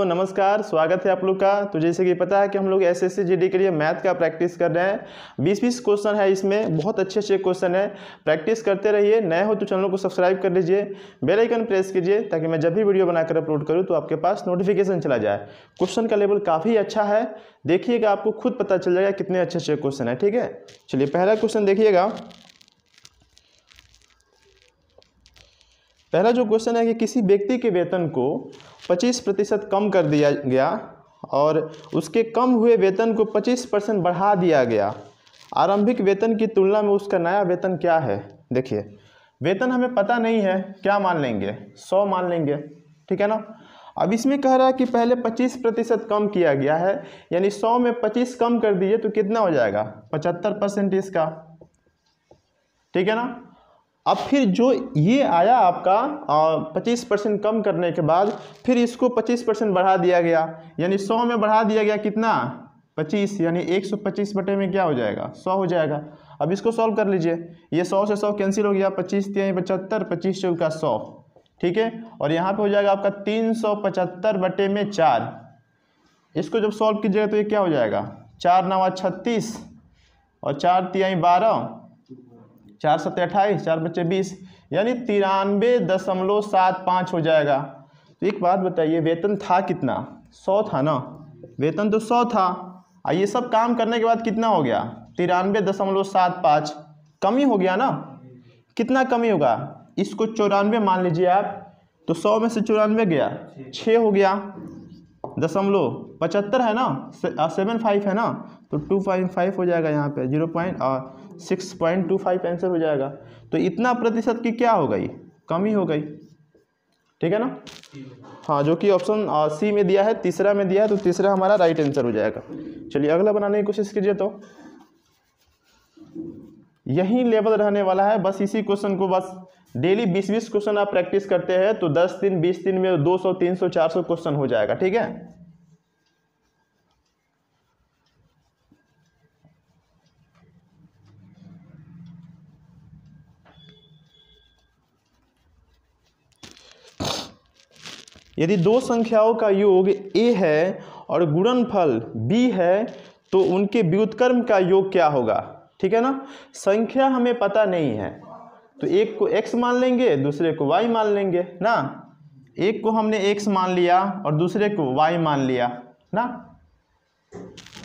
नमस्कार, स्वागत है आप लोग का। तो जैसे कि पता है कि हम लोग एसएससी जीडी के लिए मैथ का प्रैक्टिस कर रहे हैं। 20-20 क्वेश्चन है, इसमें बहुत अच्छे क्वेश्चन है। प्रैक्टिस करते रहिए। नए हो तो चैनल को सब्सक्राइब कर लीजिए, बेल आइकन प्रेस कीजिए ताकि मैं जब भी वीडियो बनाकर अपलोड करूँ तो आपके पास नोटिफिकेशन चला जाए। क्वेश्चन का लेवल काफ़ी अच्छा है, देखिएगा, आपको खुद पता चल जाएगा कितने अच्छे क्वेश्चन है। ठीक है, चलिए पहला क्वेश्चन देखिएगा। पहला जो क्वेश्चन है कि किसी व्यक्ति के वेतन को 25% कम कर दिया गया और उसके कम हुए वेतन को 25% बढ़ा दिया गया। आरंभिक वेतन की तुलना में उसका नया वेतन क्या है? देखिए, वेतन हमें पता नहीं है, क्या मान लेंगे? 100 मान लेंगे, ठीक है ना। अब इसमें कह रहा है कि पहले 25% कम किया गया है, यानी 100 में 25 कम कर दिए तो कितना हो जाएगा? 75% इसका, ठीक है ना। अब फिर जो ये आया आपका 25% कम करने के बाद फिर इसको 25% बढ़ा दिया गया, यानी 100 में बढ़ा दिया गया कितना? 25, यानी 125 बटे में क्या हो जाएगा? 100 हो जाएगा। अब इसको सॉल्व कर लीजिए। ये 100 से 100 कैंसिल हो गया, 25 × 75, 25 चौका 100, ठीक है। और यहाँ पे हो जाएगा आपका 375 बटे में 4। इसको जब सॉल्व कीजिएगा तो ये क्या हो जाएगा? 4 9 36 और 4 3 12, 4 7 28, 4 बच्चे 20, यानी 93.75 हो जाएगा। तो एक बात बताइए, वेतन था कितना? 100 था ना, वेतन तो 100 था। ये सब काम करने के बाद कितना हो गया? 93.75 कमी हो गया ना। कितना कमी होगा? इसको 94 मान लीजिए आप, तो 100 में से 94 गया, 6 हो गया। 0.75 है ना, 75 है ना, तो 2.5 हो जाएगा। यहाँ पे 6.25 आंसर हो जाएगा। तो इतना प्रतिशत की क्या हो गई? कमी हो गई, ठीक है ना। हाँ, जो कि ऑप्शन सी में दिया है, तीसरा में दिया है, तो तीसरा हमारा राइट आंसर हो जाएगा। चलिए अगला बनाने की कोशिश कीजिए। तो यही लेवल रहने वाला है, बस इसी क्वेश्चन को बस डेली 20-20 क्वेश्चन आप प्रैक्टिस करते हैं तो 10 दिन 20 दिन में 200 300 400 क्वेश्चन हो जाएगा, ठीक है। यदि दो संख्याओं का योग a है और गुणनफल b है तो उनके व्युत्क्रम का योग क्या होगा? ठीक है ना। संख्या हमें पता नहीं है तो एक को x मान लेंगे, दूसरे को y मान लेंगे ना। एक को हमने x मान लिया और दूसरे को y मान लिया ना।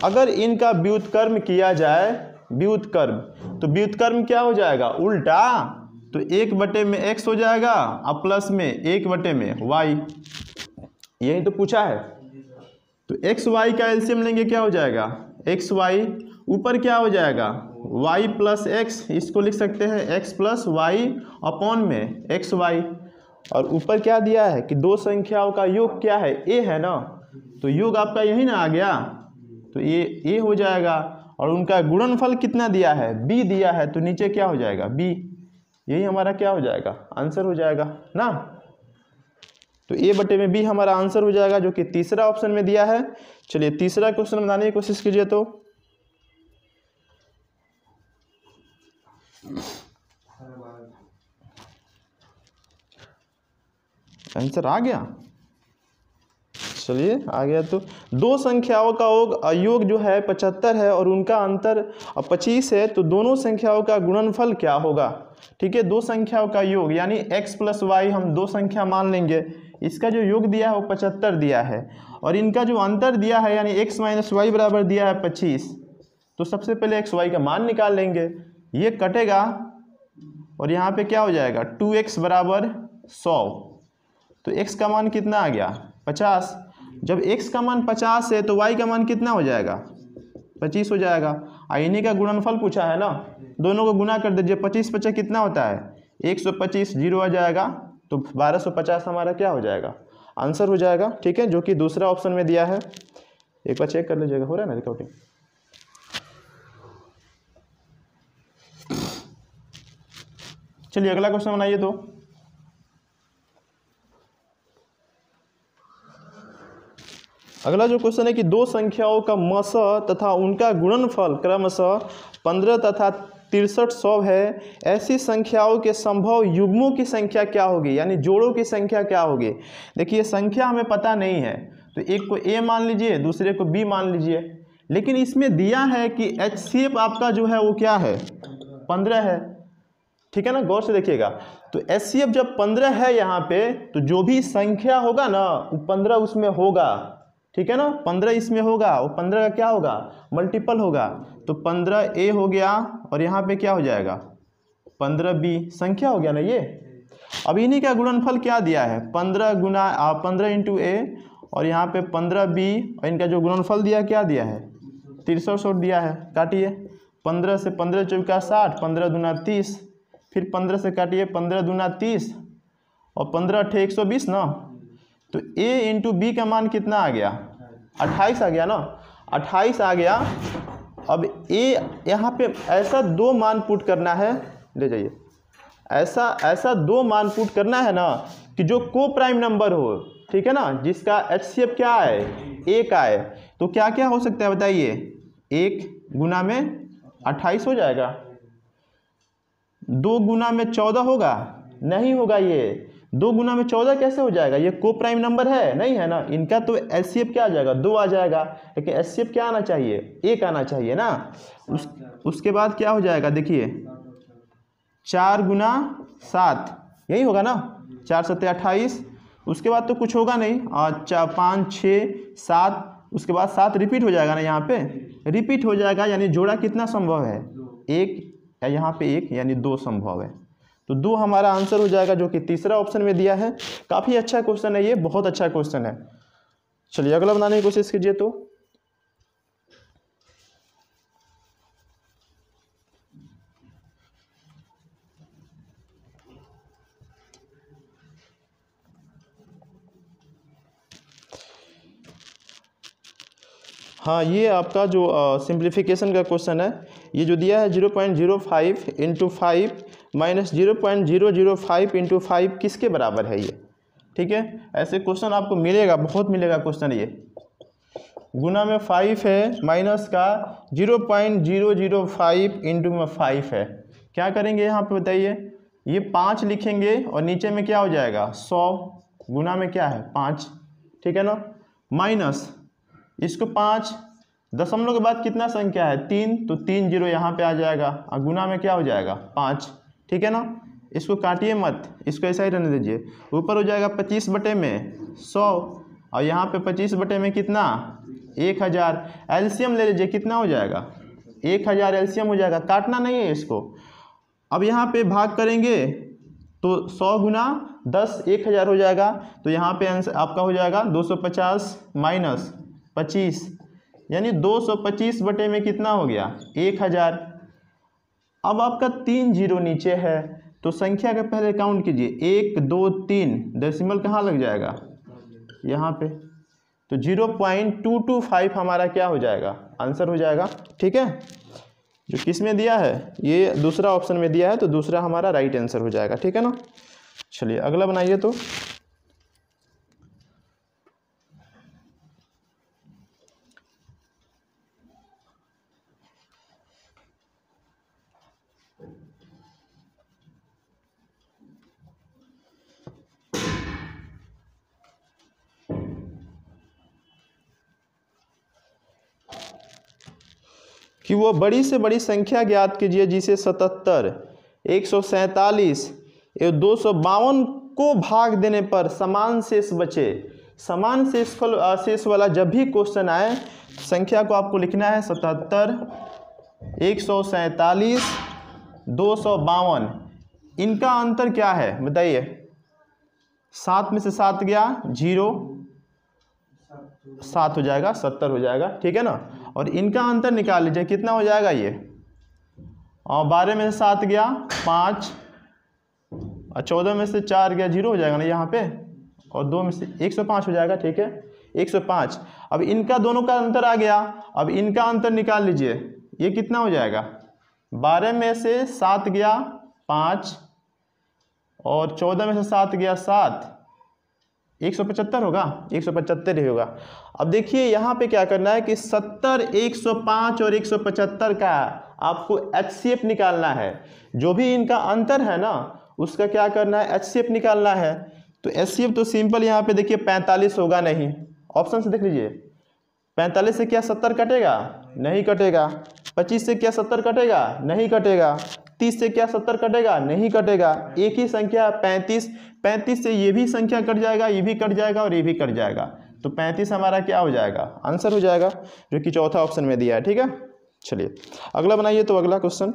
अगर इनका व्युत्क्रम किया जाए, व्युत्क्रम, तो व्युत्क्रम क्या हो जाएगा? उल्टा, तो 1 बटे में x हो जाएगा और प्लस में 1 बटे में y। यही तो पूछा है। तो x y का एलसीएम लेंगे, क्या हो जाएगा? x y, ऊपर क्या हो जाएगा? y प्लस x, इसको लिख सकते हैं x प्लस वाई अपॉन में x y। और ऊपर क्या दिया है कि दो संख्याओं का योग क्या है? a है ना, तो योग आपका यही ना आ गया, तो ये a हो जाएगा। और उनका गुणनफल कितना दिया है? b दिया है, तो नीचे क्या हो जाएगा? b। यही हमारा क्या हो जाएगा? आंसर हो जाएगा ना। तो a बटे में b हमारा आंसर हो जाएगा, जो कि तीसरा ऑप्शन में दिया है। चलिए तीसरा क्वेश्चन बनाने की कोशिश कीजिए। तो आंसर आ गया, चलिए आ गया। तो दो संख्याओं का योग जो है 75 है और उनका अंतर 25 है, तो दोनों संख्याओं का गुणनफल क्या होगा? ठीक है, दो संख्याओं का योग यानी x प्लस वाई हम दो संख्या मान लेंगे। इसका जो योग दिया है वो 75 दिया है और इनका जो अंतर दिया है यानी x माइनस वाई बराबर दिया है 25। तो सबसे पहले x y का मान निकाल लेंगे, ये कटेगा और यहाँ पे क्या हो जाएगा? 2x बराबर 100। तो x का मान कितना आ गया? 50। जब x का मान 50 है तो y का मान कितना हो जाएगा? 25 हो जाएगा। इन्हीं का गुणनफल पूछा है ना, दोनों को गुना कर दीजिए। 25 50 कितना होता है? 125, 0 आ जाएगा, तो 1250 हमारा क्या हो जाएगा? आंसर हो जाएगा, ठीक है, जो कि दूसरा ऑप्शन में दिया है। एक बार चेक कर लीजिएगा, हो रहा है ना रिकॉर्डिंग। चलिए अगला क्वेश्चन बनाइए। तो अगला जो क्वेश्चन है कि दो संख्याओं का मस तथा उनका गुणनफल क्रमशः 15 तथा 6300 है, ऐसी संख्याओं के संभव युग्मों की संख्या क्या होगी? यानी जोड़ों की संख्या क्या होगी? देखिए संख्या हमें पता नहीं है, तो तो एक को ए मान लीजिए, दूसरे को बी मान लीजिए। लेकिन इसमें दिया है कि HCF आपका जो है वो क्या है, 15 है, ठीक है ना, गौर से देखिएगा। तो HCF जब 15 है यहाँ पे, तो जो भी संख्या होगा ना वो 15 उसमें होगा, ठीक है ना, 15 इसमें होगा, वो 15 का क्या होगा, मल्टीपल होगा। तो 15A हो गया और यहाँ पे क्या हो जाएगा, 15B संख्या हो गया ना ये। अब इन्हीं का गुणनफल क्या दिया है, 15 इंटू A और यहाँ पे 15B, और इनका जो गुणनफल दिया क्या दिया है, 63 दिया है। काटिए, 15 से 15 चौका 60, 15 दूना 30, फिर 15 से काटिए, 15 दूना 30 और 15 अट्ठे 120 ना। तो A इंटू बी का मान कितना आ गया, 28 आ गया ना, 28 आ गया। अब A यहाँ पे ऐसा दो मान पुट करना है, ले जाइए, ऐसा दो मान पुट करना है ना कि जो को प्राइम नंबर हो, ठीक है ना, जिसका HCF क्या है, 1 आए। तो क्या क्या हो सकता है बताइए, 1 गुना में 28 हो जाएगा, 2 गुना में 14 होगा, नहीं होगा, ये 2 गुना में 14 कैसे हो जाएगा, ये को प्राइम नंबर है नहीं है ना, इनका तो HCF क्या आ जाएगा, 2 आ जाएगा। लेकिन HCF क्या आना चाहिए, 1 आना चाहिए ना। उसके बाद क्या हो जाएगा, देखिए 4 गुना 7, यही होगा ना, 4 7 28। उसके बाद तो कुछ होगा नहीं, 4 5 6 7, उसके बाद 7 रिपीट हो जाएगा ना, यहाँ पे रिपीट हो जाएगा, यानी जोड़ा कितना संभव है, 1, या यहाँ पे 1 यानी 2 संभव है। तो 2 हमारा आंसर हो जाएगा, जो कि तीसरा ऑप्शन में दिया है। काफ़ी अच्छा क्वेश्चन है ये, बहुत अच्छा क्वेश्चन है। चलिए अगला बनाने की कोशिश कीजिए। तो हाँ, ये आपका जो सिंप्लीफिकेशन का क्वेश्चन है, ये जो दिया है 0.05 इंटू 5 माइनस 0.005 इंटू 5 किसके बराबर है ये, ठीक है। ऐसे क्वेश्चन आपको मिलेगा, बहुत मिलेगा क्वेश्चन। ये गुना में 5 है, माइनस का 0.005 इंटू में 5 है। क्या करेंगे यहाँ पे बताइए, ये 5 लिखेंगे और नीचे में क्या हो जाएगा 100, गुना में क्या है 5, ठीक है ना, माइनस इसको 5 दशमलव के बाद कितना संख्या है 3, तो 3 0 यहाँ पे आ जाएगा और गुना में क्या हो जाएगा 5, ठीक है ना। इसको काटिए मत, इसको ऐसा ही रहने दीजिए। ऊपर हो जाएगा 25 बटे में 100 और यहाँ पे 25 बटे में कितना 1000। एलसीएम ले लीजिए, कितना हो जाएगा 1000 एलसीएम हो जाएगा, काटना नहीं है इसको। अब यहाँ पे भाग करेंगे तो 100 गुना 10 1000 हो जाएगा। तो यहाँ पे आंसर आपका हो जाएगा 250 माइनस 25, यानी 225 बटे में कितना हो गया 1000। अब आपका 3 0 नीचे है, तो संख्या के पहले काउंट कीजिए 1 2 3, डेसिमल कहाँ लग जाएगा यहाँ पे, तो 0.225 हमारा क्या हो जाएगा आंसर हो जाएगा, ठीक है। जो किस में दिया है, ये दूसरा ऑप्शन में दिया है, तो दूसरा हमारा राइट आंसर हो जाएगा, ठीक है ना। चलिए अगला बनाइए। तो कि वो बड़ी से बड़ी संख्या ज्ञात कीजिए जिसे 77, 147 एवं 252 को भाग देने पर समान शेष बचे। समान शेष वाला जब भी क्वेश्चन आए, संख्या को आपको लिखना है 77, 147, 252। इनका अंतर क्या है बताइए, 7 में से 7 गया 0, 7 हो जाएगा 70 हो जाएगा, ठीक है ना। और इनका अंतर निकाल लीजिए, कितना हो जाएगा ये, और 12 में से 7 गया 5 और 14 में से 4 गया 0 हो जाएगा ना यहाँ पे, और 2 में से 105 हो जाएगा, ठीक है 105। अब इनका दोनों का अंतर आ गया, अब इनका अंतर निकाल लीजिए, ये कितना हो जाएगा 12 में से 7 गया 5 और 14 में से 7 गया 7, 175 होगा, 175 ही होगा। अब देखिए यहाँ पे क्या करना है कि 70, 105 और 175 का आपको HCF निकालना है। जो भी इनका अंतर है ना उसका क्या करना है HCF निकालना है। तो HCF तो सिंपल यहाँ पे देखिए 45 होगा नहीं, ऑप्शन से देख लीजिए, 45 से क्या 70 कटेगा? नहीं कटेगा। 25 से क्या 70 कटेगा? नहीं कटेगा। 30 से क्या 70 कटेगा? नहीं कटेगा। एक ही संख्या 35, 35 से ये भी संख्या कट जाएगा, ये भी कट जाएगा और ये भी कट जाएगा, तो 35 हमारा क्या हो जाएगा? आंसर हो जाएगा, जो कि चौथा ऑप्शन में दिया है। ठीक है, चलिए अगला बनाइए। तो अगला क्वेश्चन,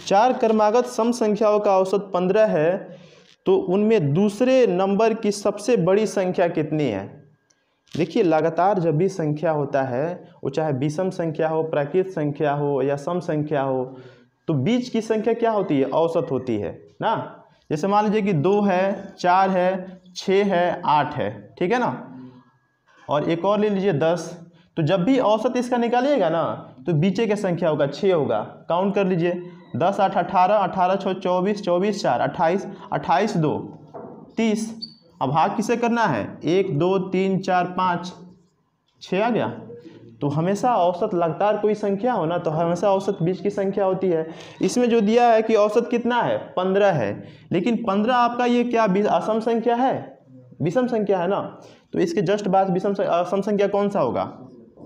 चार क्रमागत सम संख्याओं का औसत 15 है, तो उनमें दूसरे नंबर की सबसे बड़ी संख्या कितनी है? देखिए, लगातार जब भी संख्या होता है, वो चाहे विषम संख्या हो, प्राकृत संख्या हो या सम संख्या हो, तो बीच की संख्या क्या होती है? औसत होती है ना। जैसे मान लीजिए कि 2 है, 4 है, 6 है, 8 है, ठीक है ना, और एक और ले लीजिए 10। तो जब भी औसत इसका निकालिएगा ना, तो बीचे की संख्या होगा 6 होगा। काउंट कर लीजिए, 10 8 18, 18 6 24, 24 4 28, 28 2 30। अब भाग किसे करना है? 1 2 3 4 5 6 आ गया। तो हमेशा औसत लगातार कोई संख्या हो ना, तो हमेशा औसत बीच की संख्या होती है। इसमें जो दिया है कि औसत कितना है? 15 है, लेकिन 15 आपका ये क्या असम संख्या है? विषम संख्या है ना। तो इसके जस्ट बाद विषम असम संख्या कौन सा होगा?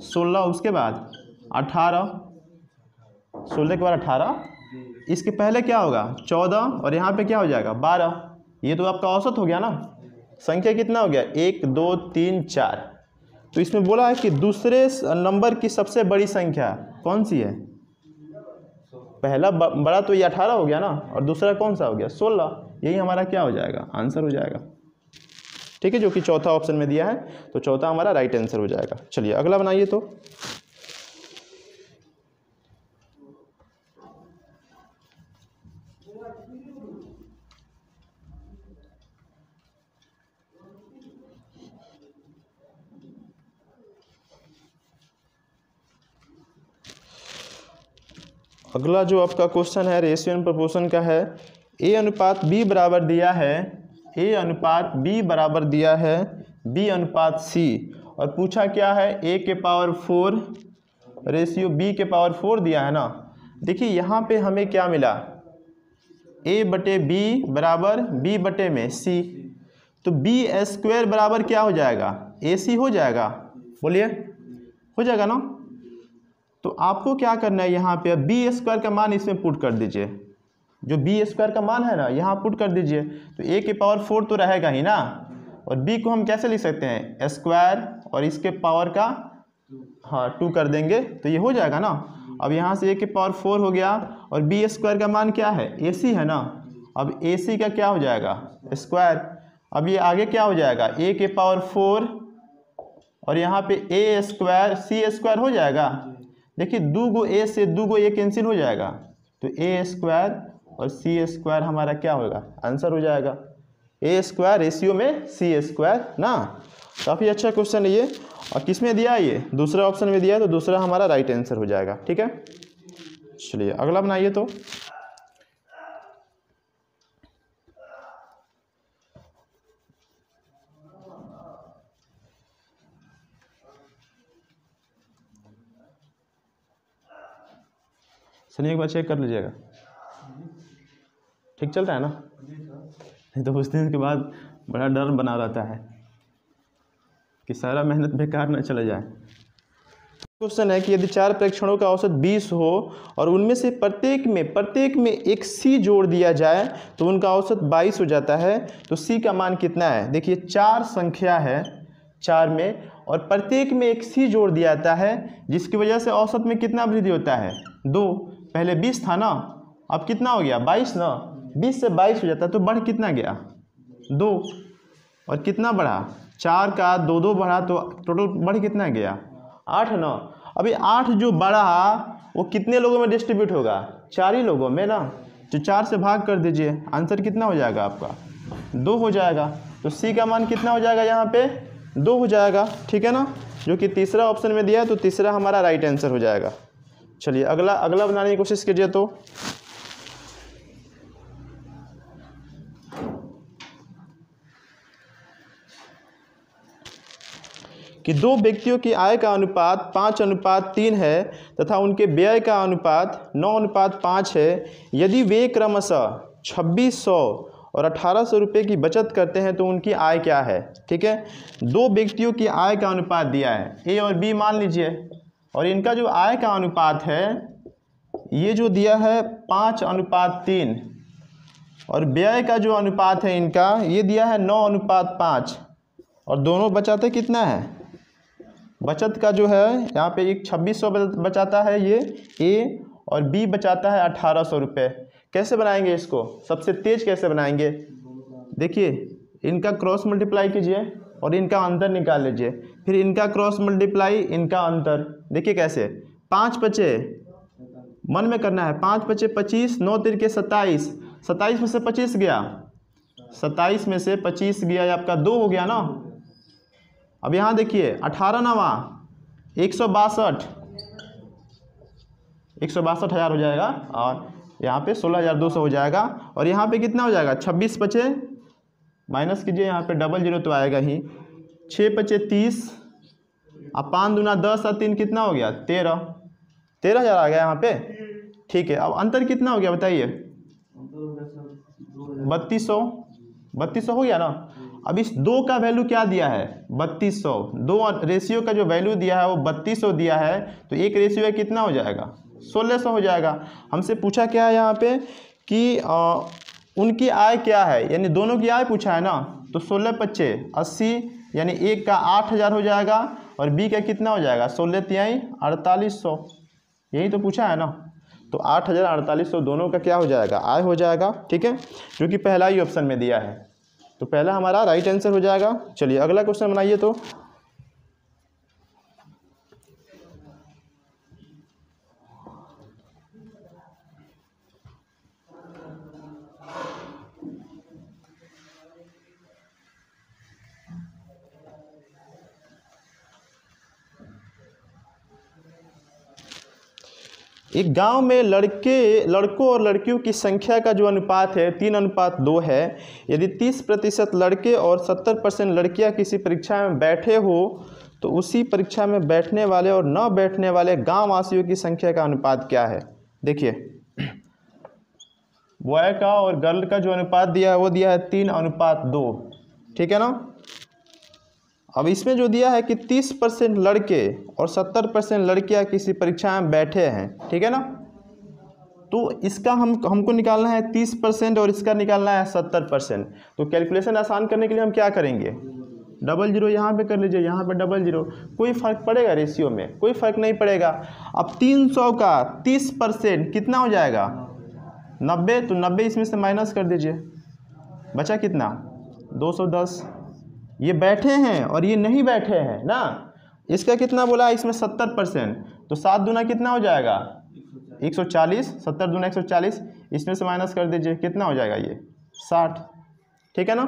16, उसके बाद 18, 16 के बाद 18, इसके पहले क्या होगा? 14, और यहाँ पे क्या हो जाएगा? 12। ये तो आपका औसत हो गया ना। संख्या कितना हो गया? 1 2 3 4। तो इसमें बोला है कि दूसरे नंबर की सबसे बड़ी संख्या कौन सी है? पहला बड़ा तो ये 18 हो गया ना, और दूसरा कौन सा हो गया? 16। यही हमारा क्या हो जाएगा? आंसर हो जाएगा। ठीक है, जो कि चौथा ऑप्शन में दिया है, तो चौथा हमारा राइट आंसर हो जाएगा। चलिए अगला बनाइए। तो अगला जो आपका क्वेश्चन है रेशियो एंड प्रोपोर्शन का है। ए अनुपात बी बराबर दिया है, ए अनुपात बी बराबर दिया है बी अनुपात सी, और पूछा क्या है? ए के पावर 4 रेशियो बी के पावर 4 दिया है ना। देखिए यहाँ पे हमें क्या मिला? ए बटे बी बराबर बी बटे में सी, तो बी स्क्वायर बराबर क्या हो जाएगा? ए सी हो जाएगा। बोलिए, हो जाएगा ना। तो आपको क्या करना है? यहाँ पे बी स्क्वायर का मान इसमें पुट कर दीजिए, जो बी स्क्वायर का मान है ना, यहाँ पुट कर दीजिए। तो ए के पावर 4 तो रहेगा ही ना, और बी को हम कैसे लिख सकते हैं? स्क्वायर और इसके पावर का 2 कर देंगे, तो ये हो जाएगा ना। अब यहाँ से ए के पावर 4 हो गया, और बी स्क्वायर का मान क्या है? ए सी है ना। अब ए सी का क्या हो जाएगा? स्क्वायर। अब ये आगे क्या हो जाएगा? ए के पावर 4 और यहाँ पे ए स्क्वायर सी स्क्वायर हो जाएगा। देखिए, 2 गो ए से 2 गो ए कैंसिल हो जाएगा, तो ए स्क्वायर और सी स्क्वायर हमारा क्या होगा? आंसर हो जाएगा। ए स्क्वायर रेशियो में सी स्क्वायर ना। काफ़ी अच्छा क्वेश्चन है ये, और किस में दिया है? ये दूसरा ऑप्शन में दिया है, तो दूसरा हमारा राइट आंसर हो जाएगा। ठीक है, चलिए अगला बनाइए। तो सुनिए, एक बार चेक कर लीजिएगा, ठीक चल रहा है ना? नहीं तो उस दिन के बाद बड़ा डर बना रहता है कि सारा मेहनत बेकार न चला जाए। क्वेश्चन है कि यदि 4 प्रेक्षणों का औसत 20 हो और उनमें से प्रत्येक में एक सी जोड़ दिया जाए तो उनका औसत 22 हो जाता है, तो सी का मान कितना है? देखिए, 4 संख्या है, 4 में, और प्रत्येक में एक सी जोड़ दिया जाता है, जिसकी वजह से औसत में कितना वृद्धि होता है? 2। पहले 20 था ना, अब कितना हो गया? 22 ना। 20 से 22 हो जाता है, तो बढ़ कितना गया? 2। और कितना बढ़ा? 4 का 2 2 बढ़ा, तो टोटल बढ़ कितना गया? 8 ना। अभी 8 जो बढ़ा वो कितने लोगों में डिस्ट्रीब्यूट होगा? 4 ही लोगों में ना। तो 4 से भाग कर दीजिए, आंसर कितना हो जाएगा आपका? 2 हो जाएगा। तो सी का मान कितना हो जाएगा? यहाँ पे 2 हो जाएगा। ठीक है ना, जो कि तीसरा ऑप्शन में दिया है, तो तीसरा हमारा राइट आंसर हो जाएगा। चलिए अगला बनाने की कोशिश कीजिए। तो कि दो व्यक्तियों की आय का अनुपात 5:3 है तथा उनके व्यय का अनुपात 9:5 है। यदि वे क्रमशः 2600 और 1800 रुपये की बचत करते हैं तो उनकी आय क्या है। ठीक है, दो व्यक्तियों की आय का अनुपात दिया है, ए और बी मान लीजिए, और इनका जो आय का अनुपात है ये जो दिया है 5:3 और व्यय का जो अनुपात है इनका ये दिया है 9:5 और दोनों बचाते कितना है, बचत का जो है यहाँ पे एक 2600 बचाता है ये ए और बी बचाता है 1800 रुपये। कैसे बनाएंगे इसको, सबसे तेज कैसे बनाएंगे, देखिए इनका क्रॉस मल्टीप्लाई कीजिए और इनका अंतर निकाल लीजिए, फिर इनका क्रॉस मल्टीप्लाई इनका अंतर। देखिए कैसे, 5 बचे मन में करना है, 5 बचे 25, 9 तिरके 27, 27 में से 25 गया, 27 में से 25 गया, ये आपका 2 हो गया ना। अब यहाँ देखिए 18 नवा 162 162,000 हो जाएगा और यहाँ पे 16,200 हो जाएगा और यहाँ पे कितना हो जाएगा, 26 बचे माइनस कीजिए, यहाँ पे डबल जीरो तो आएगा ही, 6 बचे 30, अब 5 दूना 10 और 3 कितना हो गया 13,000 आ गया यहाँ पे। ठीक है, अब अंतर कितना हो गया बताइए, 3200 हो गया ना। अब इस 2 का वैल्यू क्या दिया है 3200, 2 रेशियो का जो वैल्यू दिया है वो 3200 दिया है, तो एक रेशियो है कितना हो जाएगा 1600 हो जाएगा। हमसे पूछा क्या है यहाँ पे कि उनकी आय क्या है, यानी दोनों की आय पूछा है ना, तो 16 पच्चे 80 यानी एक का 8000 हो जाएगा और बी का कितना हो जाएगा 16 तिहाई 4800, यही तो पूछा है ना। तो 8000 4800 दोनों का क्या हो जाएगा आय हो जाएगा। ठीक है, जो कि पहला ही ऑप्शन में दिया है, तो पहला हमारा राइट आंसर हो जाएगा। चलिए अगला क्वेश्चन बनाइए। तो एक गांव में लड़कों और लड़कियों की संख्या का जो अनुपात है 3:2 है। यदि 30% लड़के और 70% लड़कियां किसी परीक्षा में बैठे हो तो उसी परीक्षा में बैठने वाले और न बैठने वाले गांव वासियों की संख्या का अनुपात क्या है। देखिए बॉय का और गर्ल का जो अनुपात दिया है वो दिया है 3:2, ठीक है ना। अब इसमें जो दिया है कि 30% लड़के और 70% लड़कियां किसी परीक्षा में बैठे हैं, ठीक है ना। तो इसका हमको निकालना है 30% और इसका निकालना है 70%। तो कैलकुलेशन आसान करने के लिए हम क्या करेंगे, डबल जीरो यहाँ पे कर लीजिए, यहाँ पे डबल जीरो, कोई फ़र्क पड़ेगा रेशियो में, कोई फ़र्क नहीं पड़ेगा। अब 300 का 30% कितना हो जाएगा 90, तो 90 इसमें से माइनस कर दीजिए, बचा कितना 210। ये बैठे हैं और ये नहीं बैठे हैं ना, इसका कितना बोला इसमें 70%, तो 7 दूना कितना हो जाएगा 140, 70 दूना 140, इसमें से माइनस कर दीजिए कितना हो जाएगा ये 60, ठीक है ना।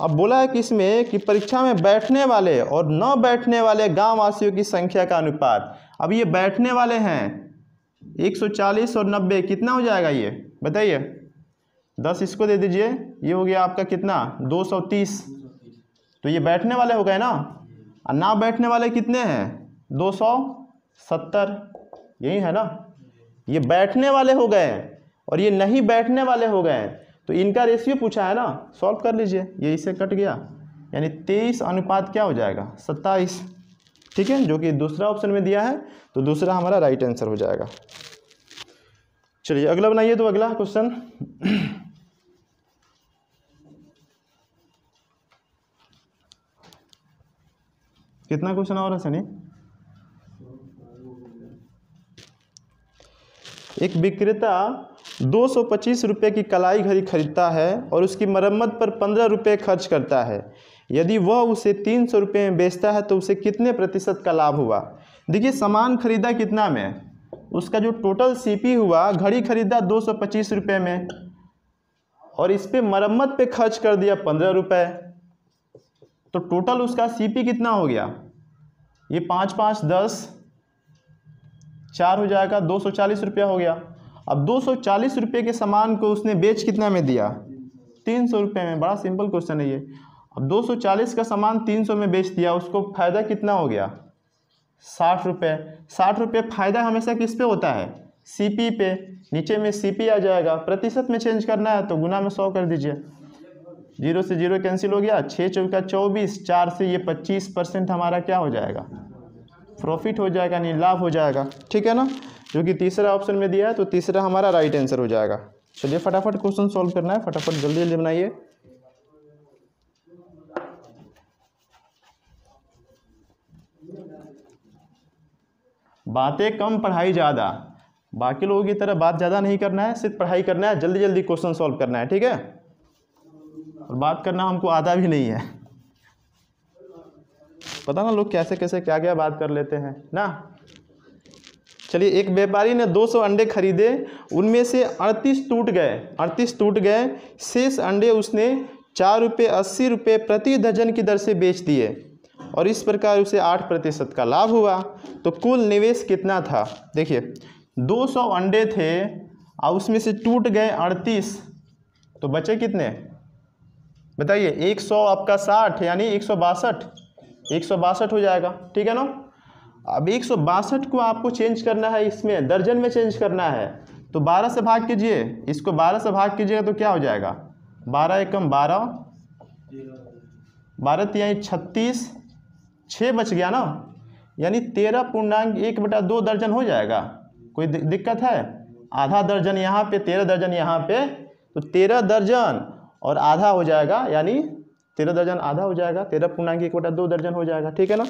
अब बोला है कि इसमें कि परीक्षा में बैठने वाले और न बैठने वाले गांव वासियों की संख्या का अनुपात। अब ये बैठने वाले हैं 140 और 90 कितना हो जाएगा ये बताइए, 10 इसको दे दीजिए, ये हो गया आपका कितना 230। तो ये बैठने वाले हो गए ना, और ना बैठने वाले कितने हैं 270, यही है ना। ये बैठने वाले हो गए और ये नहीं बैठने वाले हो गए, तो इनका रेशियो पूछा है ना, सॉल्व कर लीजिए, ये इससे कट गया, यानी 23 अनुपात क्या हो जाएगा 27, ठीक है, जो कि दूसरा ऑप्शन में दिया है, तो दूसरा हमारा राइट आंसर हो जाएगा। चलिए अगला बनाइए। तो अगला क्वेश्चन कितना क्वेश्चन और है सनी। एक विक्रेता 225 रुपये की कलाई घड़ी खरीदता है और उसकी मरम्मत पर 15 रुपये खर्च करता है। यदि वह उसे 300 रुपये में बेचता है तो उसे कितने प्रतिशत का लाभ हुआ। देखिए सामान खरीदा कितना में, उसका जो टोटल सीपी हुआ, घड़ी खरीदा 225 रुपये में और इस पर मरम्मत पे खर्च कर दिया 15 रुपये, तो टोटल उसका सीपी कितना हो गया, ये 5 5 10 4 हो जाएगा, 240 रुपया हो गया। अब 240 रुपये के सामान को उसने बेच कितना में दिया 300 रुपये में। बड़ा सिंपल क्वेश्चन है ये। अब 240 का सामान 300 में बेच दिया, उसको फायदा कितना हो गया? 60 रुपये। 60 रुपये फायदा हमेशा किस पे होता है? सीपी पे। नीचे में सीपी आ जाएगा, प्रतिशत में चेंज करना है तो गुना में 100 कर दीजिए। 0 से 0 कैंसिल हो गया, 6 चौका 24, 4 से ये 25% हमारा क्या हो जाएगा? प्रॉफिट हो जाएगा, नहीं लाभ हो जाएगा। ठीक है ना, जो कि तीसरा ऑप्शन में दिया है, तो तीसरा हमारा राइट आंसर हो जाएगा। चलिए फटाफट क्वेश्चन सॉल्व करना है, फटाफट जल्दी जल्दी बनाइए। बातें कम पढ़ाई ज़्यादा, बाकी लोगों की तरह बात ज़्यादा नहीं करना है, सिर्फ पढ़ाई करना है, जल्दी जल्दी क्वेश्चन सॉल्व करना है। ठीक है, और बात करना हमको आता भी नहीं है, पता ना लोग कैसे कैसे क्या क्या बात कर लेते हैं ना। चलिए, एक व्यापारी ने 200 अंडे खरीदे, उनमें से 38 टूट गए। 38 टूट गए, शेष अंडे उसने 4 रुपये 80 रुपये प्रति दर्जन की दर से बेच दिए और इस प्रकार उसे 8% का लाभ हुआ। तो कुल निवेश कितना था? देखिए 200 अंडे थे और उसमें से टूट गए 38, तो बचे कितने बताइए? 100 आपका 60 यानी 162 हो जाएगा। ठीक है ना। अब 162 को आपको चेंज करना है, इसमें दर्जन में चेंज करना है, तो 12 से भाग कीजिए, इसको 12 से भाग कीजिएगा तो क्या हो जाएगा? 12 एकम 12, 12 तिहाई 36, 6 बच गया ना, यानी 13.1/2 दर्जन हो जाएगा। कोई दिक्कत है? आधा दर्जन यहाँ पे, 13 दर्जन यहाँ पे, तो 13 दर्जन और आधा हो जाएगा, यानी 13 दर्जन आधा हो जाएगा, 13.1/2 दर्जन हो जाएगा। ठीक है ना।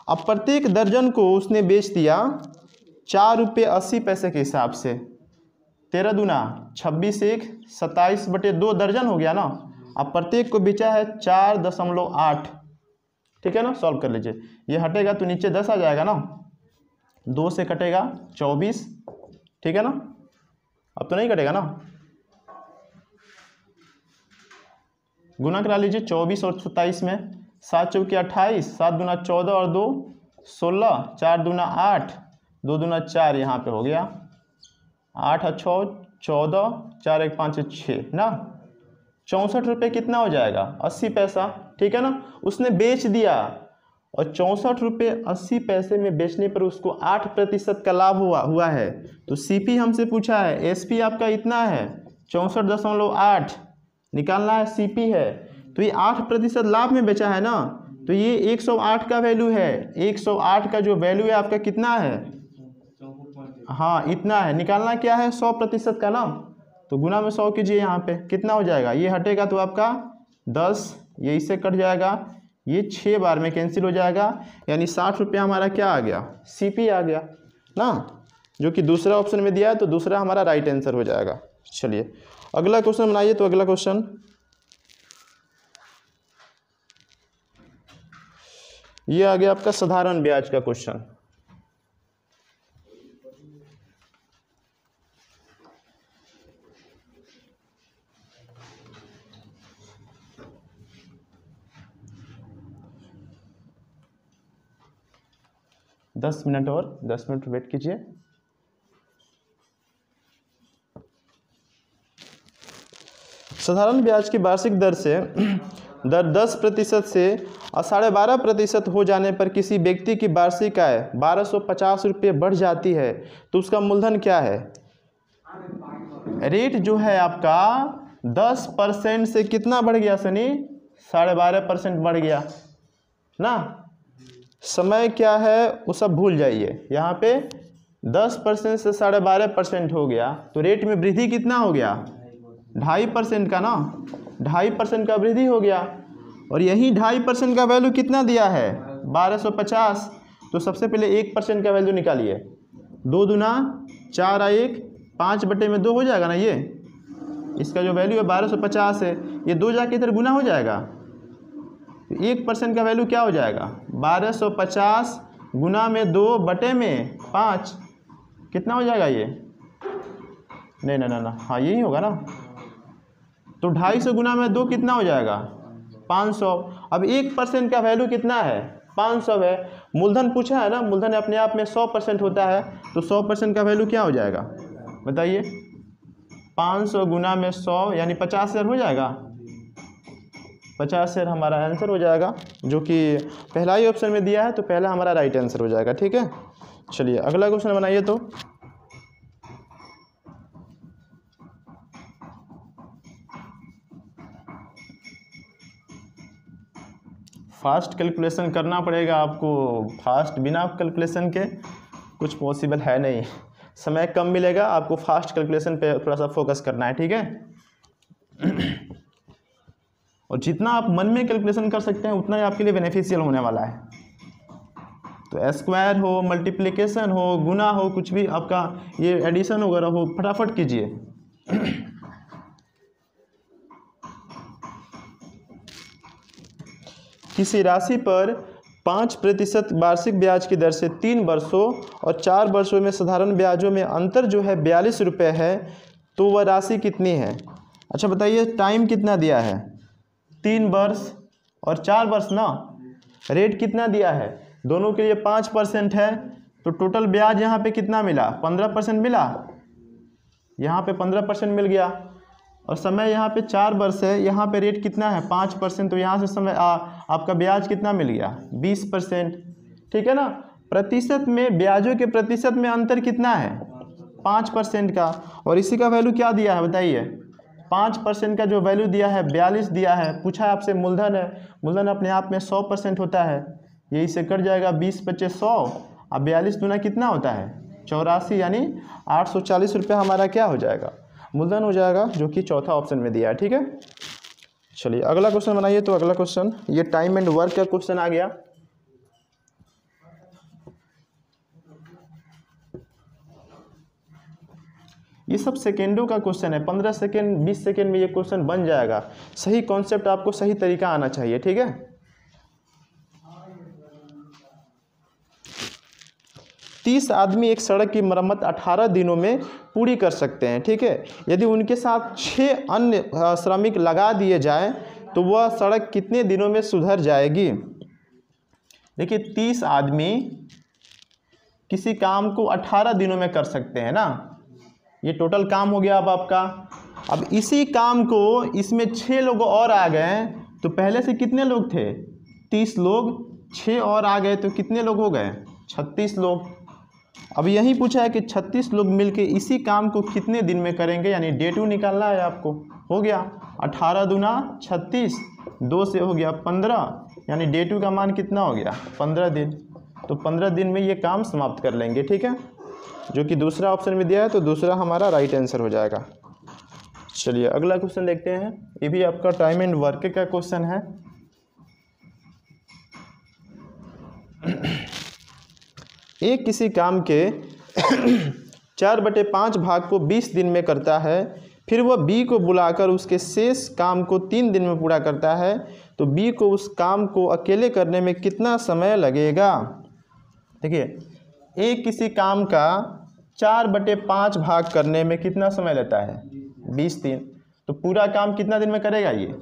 अब प्रत्येक दर्जन को उसने बेच दिया 4 रुपये 80 पैसे के हिसाब से। 13 दूना 26, 1 27/2 दर्जन हो गया ना। अब प्रत्येक को बेचा है 4.8। ठीक है ना। सॉल्व कर लीजिए, ये हटेगा तो नीचे 10 आ जाएगा ना, 2 से कटेगा 24। ठीक है ना। अब तो नहीं कटेगा ना, गुना करा लीजिए 24 और 27 में, 7 चौके 28, 7 दूना 14 और 2 16, 4 दूना 8, 2 दूना 4 यहाँ पे हो गया, 8 और 6 14, 4 1 5 6 ना, 64 रुपये कितना हो जाएगा? 80 पैसा। ठीक है ना। उसने बेच दिया और 64 रुपये 80 पैसे में बेचने पर उसको 8% का लाभ हुआ है। तो सीपी हमसे पूछा है, एसपी आपका इतना है 64.8 निकालना है, सीपी है, तो ये 8% लाभ में बेचा है ना, तो ये 108 का वैल्यू है। 108 का जो वैल्यू है आपका कितना है? हाँ इतना है। निकालना क्या है? 100% का ना, तो गुना में 100 कीजिए, यहाँ पे कितना हो जाएगा? ये हटेगा तो आपका 10, ये इससे कट जाएगा, ये 6 बार में कैंसिल हो जाएगा, यानी 60 रुपये हमारा क्या आ गया? सीपी आ गया ना, जो कि दूसरा ऑप्शन में दिया है, तो दूसरा हमारा राइट आंसर हो जाएगा। चलिए अगला क्वेश्चन बनाइए। तो अगला क्वेश्चन ये आ गया आपका साधारण ब्याज का क्वेश्चन। दस मिनट और 10 मिनट वेट कीजिए। साधारण ब्याज की वार्षिक दर से दर 10% से और 12.5% हो जाने पर किसी व्यक्ति की वार्षिक आय 1250 रुपये बढ़ जाती है, तो उसका मूलधन क्या है? रेट जो है आपका 10% से कितना बढ़ गया सनी? 12.5% बढ़ गया ना। समय क्या है वो सब भूल जाइए, यहाँ पे 10% से 12.5% हो गया, तो रेट में वृद्धि कितना हो गया? 2.5% का ना, 2.5% का वृद्धि हो गया। और यही 2.5% का वैल्यू कितना दिया है? 1250। तो सबसे पहले 1% का वैल्यू निकालिए। 2 दूना 4 आ 1, 5/2 हो जाएगा ना, ये इसका जो वैल्यू है 1250 है, ये 2 जाके इधर गुना हो जाएगा, 1% का वैल्यू क्या हो जाएगा? 1250 गुना में 2/5 कितना हो जाएगा? ये नहीं ना ना ना, हाँ यही होगा ना। तो 250 गुना में 2 कितना हो जाएगा? 500। अब 1% का वैल्यू कितना है? 500 है। मूलधन पूछा है ना, मूलधन अपने आप में 100% होता है, तो 100% का वैल्यू क्या हो जाएगा बताइए? 500 गुना में 100 यानी 50,000 हो जाएगा। 50 शेयर हमारा आंसर हो जाएगा, जो कि पहला ही ऑप्शन में दिया है, तो पहला हमारा राइट आंसर हो जाएगा। ठीक है, चलिए अगला क्वेश्चन बनाइए। तो फास्ट कैलकुलेशन करना पड़ेगा आपको, फास्ट बिना कैलकुलेशन के कुछ पॉसिबल है नहीं, समय कम मिलेगा आपको, फास्ट कैलकुलेशन पे थोड़ा सा फोकस करना है। ठीक है, और जितना आप मन में कैलकुलेशन कर सकते हैं उतना ही आपके लिए बेनिफिशियल होने वाला है। तो स्क्वायर हो, मल्टीप्लिकेशन हो, गुना हो, कुछ भी आपका ये एडिशन वगैरह हो, फटाफट कीजिए। किसी राशि पर 5% वार्षिक ब्याज की दर से 3 वर्षों और 4 वर्षों में साधारण ब्याजों में अंतर जो है 42 रुपये है, तो वह राशि कितनी है? अच्छा बताइए, टाइम कितना दिया है? 3 वर्ष और 4 वर्ष ना। रेट कितना दिया है? दोनों के लिए 5% है, तो टोटल ब्याज यहाँ पे कितना मिला? 15% मिला, यहाँ पे 15% मिल गया, और समय यहाँ पे 4 वर्ष है, यहाँ पे रेट कितना है? 5%, तो यहाँ से समय आपका ब्याज कितना मिल गया? 20%। ठीक है ना, प्रतिशत में, ब्याजों के प्रतिशत में अंतर कितना है? 5% का, और इसी का वैल्यू क्या दिया है बताइए? 5% का जो वैल्यू दिया है 42 दिया है। पूछा है आपसे मूलधन है, मूलधन अपने आप में 100% होता है, यही से कट जाएगा 20 × 100, अब 42 दूना कितना होता है? 84, यानी 840 रुपये हमारा क्या हो जाएगा? मूलधन हो जाएगा, जो कि चौथा ऑप्शन में दिया है। ठीक है, चलिए अगला क्वेश्चन बनाइए। तो अगला क्वेश्चन ये टाइम एंड वर्क का क्वेश्चन आ गया। ये सब सेकेंडों का क्वेश्चन है, 15 सेकेंड 20 सेकेंड में ये क्वेश्चन बन जाएगा। सही कॉन्सेप्ट आपको, सही तरीका आना चाहिए। ठीक है, 30 आदमी एक सड़क की मरम्मत 18 दिनों में पूरी कर सकते हैं। ठीक है, यदि उनके साथ 6 अन्य श्रमिक लगा दिए जाए तो वह सड़क कितने दिनों में सुधर जाएगी? देखिए, 30 आदमी किसी काम को 18 दिनों में कर सकते हैं ना, ये टोटल काम हो गया अब आपका। अब इसी काम को इसमें 6 लोग और आ गए, तो पहले से कितने लोग थे? 30 लोग, 6 और आ गए तो कितने लोग हो गए? 36 लोग। अब यही पूछा है कि 36 लोग मिलके इसी काम को कितने दिन में करेंगे, यानी डे 2 निकालना है आपको। हो गया 18 दूना 36, 2 से हो गया 15, यानी डे 2 का मान कितना हो गया? 15 दिन। तो 15 दिन में ये काम समाप्त कर लेंगे। ठीक है, जो कि दूसरा ऑप्शन में दिया है, तो दूसरा हमारा राइट आंसर हो जाएगा। चलिए अगला क्वेश्चन देखते हैं। ये भी आपका टाइम एंड वर्क का क्वेश्चन है। एक किसी काम के 4/5 भाग को 20 दिन में करता है, फिर वह बी को बुलाकर उसके शेष काम को 3 दिन में पूरा करता है, तो बी को उस काम को अकेले करने में कितना समय लगेगा? देखिए, एक किसी काम का 4/5 भाग करने में कितना समय लेता है? 20 दिन। तो पूरा काम कितना दिन में करेगा ये?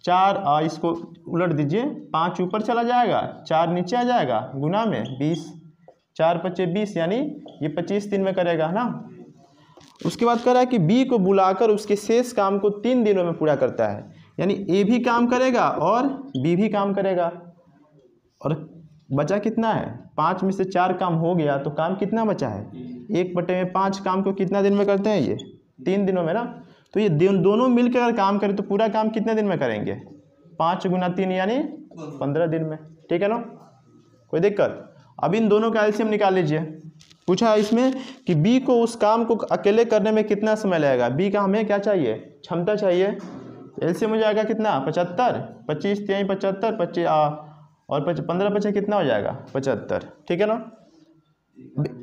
4, इसको उलट दीजिए, 5 ऊपर चला जाएगा, 4 नीचे आ जाएगा, गुना में 20, 4 × 5 = 20, यानी ये 25 दिन में करेगा ना। उसके बाद कह रहा है कि बी को बुलाकर उसके शेष काम को 3 दिनों में पूरा करता है, यानी ए भी काम करेगा और बी भी काम करेगा, और बचा कितना है? 5 में से 4 काम हो गया, तो काम कितना बचा है? 1/5 काम को कितना दिन में करते हैं ये? 3 दिनों में ना। तो ये दोनों मिलकर अगर काम करें तो पूरा काम कितने दिन में करेंगे? 5 × 3 यानी 15 दिन में। ठीक है ना, कोई दिक्कत? अब इन दोनों का एलसीएम निकाल लीजिए। पूछा है इसमें कि बी को उस काम को अकेले करने में कितना समय लगेगा। बी का हमें क्या चाहिए? क्षमता चाहिए। एलसीएम हो जाएगा कितना? 75, 25 × 75, 25 और 15 बचे कितना हो जाएगा? 75। ठीक है ना।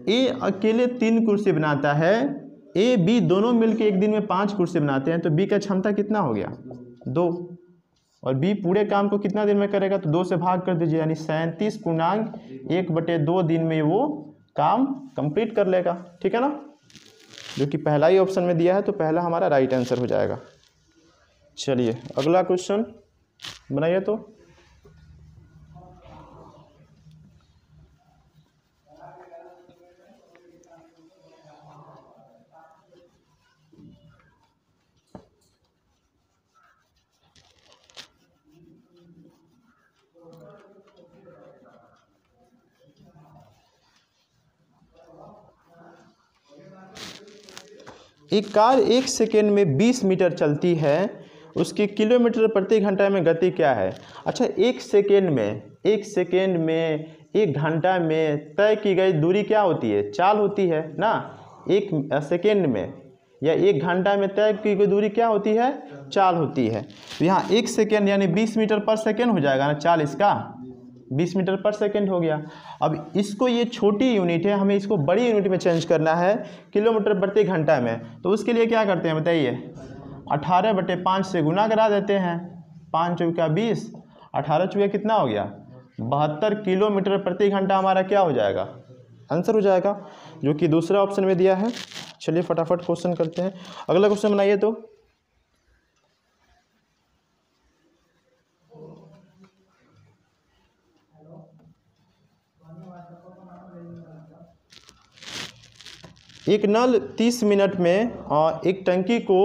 ए अकेले 3 कुर्सी बनाता है, ए बी दोनों मिलकर एक दिन में 5 कुर्सी बनाते हैं, तो बी का क्षमता कितना हो गया? 2, और बी पूरे काम को कितना दिन में करेगा? तो 2 से भाग कर दीजिए, यानी 37.1/2 दिन में वो काम कंप्लीट कर लेगा। ठीक है ना, जो कि पहला ही ऑप्शन में दिया है, तो पहला हमारा राइट आंसर हो जाएगा। चलिए अगला क्वेश्चन बनाइए। तो एक कार 1 सेकेंड में 20 मीटर चलती है, उसकी किलोमीटर प्रति घंटा में गति क्या है? अच्छा, 1 सेकेंड में 1 घंटा में तय की गई दूरी क्या होती है? चाल होती है ना। 1 सेकेंड में या 1 घंटा में तय की गई दूरी क्या होती है? चाल होती है। तो यहाँ 1 सेकेंड यानी 20 मीटर पर सेकेंड हो जाएगा ना, चाल इसका 20 मीटर पर सेकेंड हो गया। अब इसको, ये छोटी यूनिट है, हमें इसको बड़ी यूनिट में चेंज करना है, किलोमीटर प्रति घंटा में। तो उसके लिए क्या करते हैं बताइए? 18/5 से गुना करा देते हैं। 5 चौका 20, 18 चौका कितना हो गया? 72 किलोमीटर प्रति घंटा हमारा क्या हो जाएगा? आंसर हो जाएगा, जो कि दूसरा ऑप्शन में दिया है। चलिए फटाफट क्वेश्चन करते हैं। अगला क्वेश्चन बनाइए। तो एक नल 30 मिनट में एक टंकी को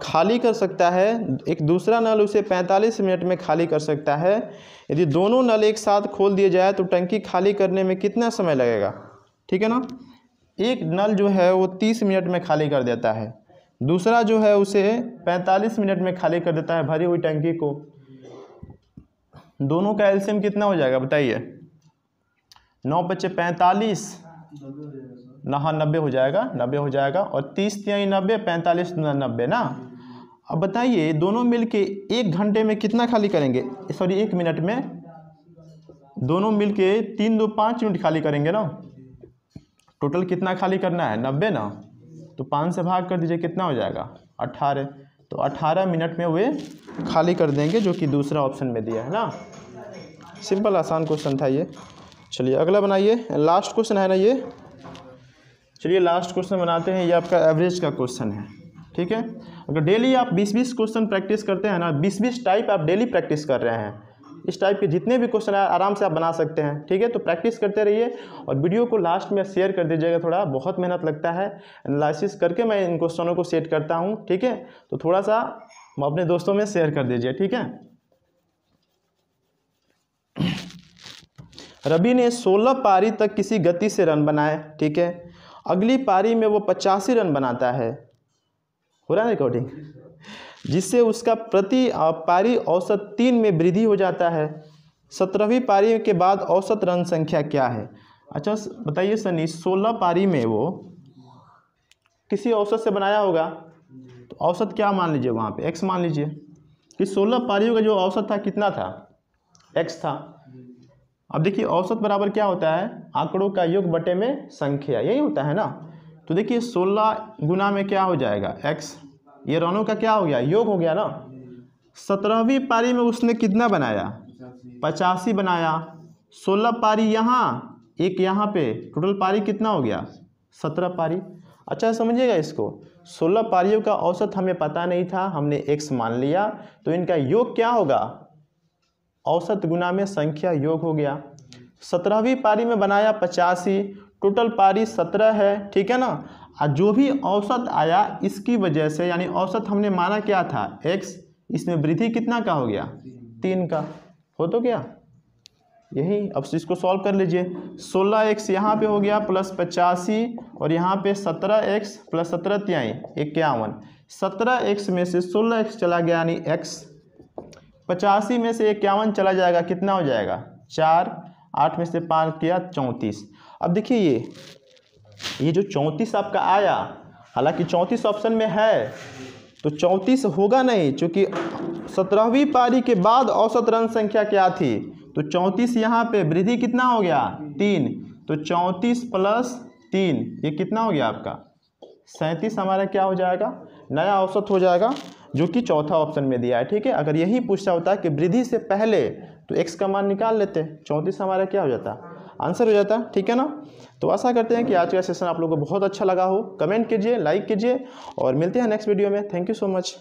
खाली कर सकता है, एक दूसरा नल उसे 45 मिनट में खाली कर सकता है। यदि दोनों नल एक साथ खोल दिए जाए तो टंकी खाली करने में कितना समय लगेगा? ठीक है ना। एक नल जो है वो 30 मिनट में खाली कर देता है, दूसरा जो है उसे 45 मिनट में खाली कर देता है भरी हुई टंकी को। दोनों का एलसीएम कितना हो जाएगा बताइए? 9 × 5 = 45, हाँ 90 हो जाएगा, 90 हो जाएगा। और 30 × 3 = 90, 45 × 2 = 90 ना। अब बताइए दोनों मिलके 1 घंटे में कितना खाली करेंगे? सॉरी 1 मिनट में। दोनों मिलके 3 × 2 = 5 यूनिट खाली करेंगे ना। टोटल कितना खाली करना है? 90 ना। तो 5 से भाग कर दीजिए, कितना हो जाएगा? 18। तो 18 मिनट में वे खाली कर देंगे, जो कि दूसरा ऑप्शन में दिया है ना। सिंपल आसान क्वेश्चन था ये। चलिए अगला बनाइए, लास्ट क्वेश्चन है ना ये। चलिए लास्ट क्वेश्चन बनाते हैं। ये आपका एवरेज का क्वेश्चन है, ठीक है। अगर डेली आप 20-20 क्वेश्चन प्रैक्टिस करते हैं ना, 20-20 टाइप आप डेली प्रैक्टिस कर रहे हैं, इस टाइप के जितने भी क्वेश्चन है आराम से आप बना सकते हैं, ठीक है। तो प्रैक्टिस करते रहिए और वीडियो को लास्ट में शेयर कर दीजिएगा। थोड़ा बहुत मेहनत लगता है, एनालिसिस करके मैं इन क्वेश्चनों को सेट करता हूँ, ठीक है। तो थोड़ा सा अपने दोस्तों में शेयर कर दीजिए, ठीक है। रवि ने 16 पारी तक किसी गति से रन बनाए, ठीक है। अगली पारी में वो 85 रन बनाता है, हो रहा है रिकॉर्डिंग, जिससे उसका प्रति पारी औसत 3 में वृद्धि हो जाता है। 17वीं पारी के बाद औसत रन संख्या क्या है? अच्छा बताइए सनी, 16 पारी में वो किसी औसत से बनाया होगा, तो औसत क्या मान लीजिए? वहाँ पे x मान लीजिए कि 16 पारियों का जो औसत था कितना था? x था। अब देखिए औसत बराबर क्या होता है? आंकड़ों का योग बटे में संख्या, यही होता है ना। तो देखिए 16 गुना में क्या हो जाएगा? x। ये रनों का क्या हो गया? योग हो गया ना। 17वीं पारी में उसने कितना बनाया? 85 बनाया। 16 पारी यहाँ, एक यहाँ पे, टोटल पारी कितना हो गया? 17 पारी। अच्छा समझिएगा इसको, 16 पारियों का औसत हमें पता नहीं था, हमने x मान लिया, तो इनका योग क्या होगा? औसत गुना में संख्या योग हो गया। 17वीं पारी में बनाया 85, टोटल पारी 17 है, ठीक है ना। और जो भी औसत आया इसकी वजह से, यानी औसत हमने माना क्या था? x, इसमें वृद्धि कितना का हो गया? 3 का। हो तो गया यही। अब इसको सॉल्व कर लीजिए। 16x यहाँ पे हो गया प्लस 85, और यहाँ पे 17x प्लस 17 × 51। 17x में से 16x चला गया, यानी x। 85 में से 51 चला जाएगा, कितना हो जाएगा? 4। 8 में से 5 किया 34। अब देखिए ये जो 34 आपका आया, हालांकि 34 ऑप्शन में है, तो 34 होगा नहीं, क्योंकि 17वीं पारी के बाद औसत रन संख्या क्या थी? तो 34 यहाँ पे वृद्धि कितना हो गया? 3। तो 34 + 3 ये कितना हो गया आपका? 37 हमारा क्या हो जाएगा? नया औसत हो जाएगा, जो कि चौथा ऑप्शन में दिया है, ठीक है। अगर यही पूछता होता कि वृद्धि से पहले, तो x का मान निकाल लेते, 34 हमारा क्या हो जाता? आंसर हो जाता, ठीक है ना। तो आशा करते हैं कि आज का सेशन आप लोगों को बहुत अच्छा लगा हो। कमेंट कीजिए, लाइक कीजिए, और मिलते हैं नेक्स्ट वीडियो में। Thank you so much.